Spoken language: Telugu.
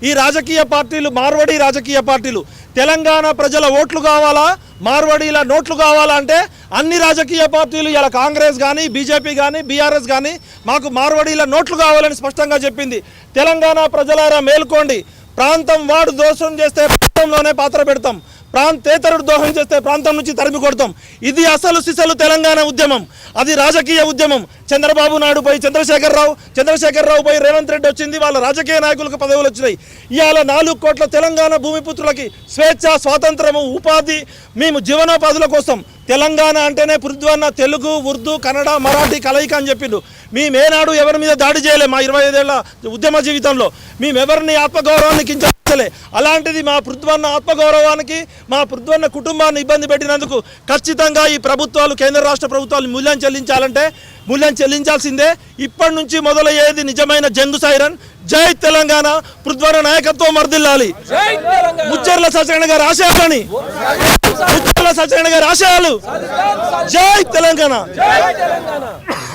ఈ రాజకీయ పార్టీలు మార్వడి రాజకీయ పార్టీలు తెలంగాణ ప్రజల ఓట్లు కావాలా, మార్వడీల నోట్లు కావాలా అంటే అన్ని రాజకీయ పార్టీలు ఇలా కాంగ్రెస్ కానీ బీజేపీ కానీ బీఆర్ఎస్ కానీ మాకు మార్వడీల నోట్లు కావాలని స్పష్టంగా చెప్పింది. తెలంగాణ ప్రజలారా మేల్కోండి. ప్రాంతం వాడు దోషం చేస్తే ప్రాంతంలోనే పాత్ర పెడతాం, ప్రాంతేతరుడు దోహం చేస్తే ప్రాంతం నుంచి తరిమి కొడతాం. ఇది అసలు సిసలు తెలంగాణ ఉద్యమం, అది రాజకీయ ఉద్యమం. చంద్రబాబు నాయుడు పై చంద్రశేఖరరావు పై రేవంత్ రెడ్డి వచ్చింది, వాళ్ళ రాజకీయ నాయకులకు పదవులు వచ్చినాయి. ఇవాళ 4 కోట్ల తెలంగాణ భూమిపుత్రులకి స్వేచ్ఛ, స్వాతంత్రము, ఉపాధి, మేము జీవనోపాధుల కోసం. తెలంగాణ అంటేనే పృథ్వన్న తెలుగు, ఉర్దూ, కన్నడ, మరాఠీ కలయిక అని చెప్పిండు. మేమేనాడు ఎవరి మీద దాడి చేయలే. మా 25 ఏళ్ల ఉద్యమ జీవితంలో మేమెవరిని ఆత్మగౌరవాన్ని కించలే. అలాంటిది మా పృథ్వన్న ఆత్మగౌరవానికి, మా పృథ్వన్న కుటుంబాన్ని ఇబ్బంది పెట్టినందుకు ఖచ్చితంగా ఈ ప్రభుత్వాలు, కేంద్ర రాష్ట్ర ప్రభుత్వాలు మూల్యం చెల్లించాలంటే మూల్యం చెల్లించాల్సిందే. ఇప్పటి నుంచి మొదలయ్యేది నిజమైన జంగు సైరన్. జై తెలంగాణ, పృథ్వన్న నాయకత్వం వర్ధిల్లాలి. ముచ్చర్ల సత్యనారాయణ గారి ఆశయాలని, ముచ్చర్ల సత్యనారాయణ గారి ఆశయాలు. జై తెలంగాణ.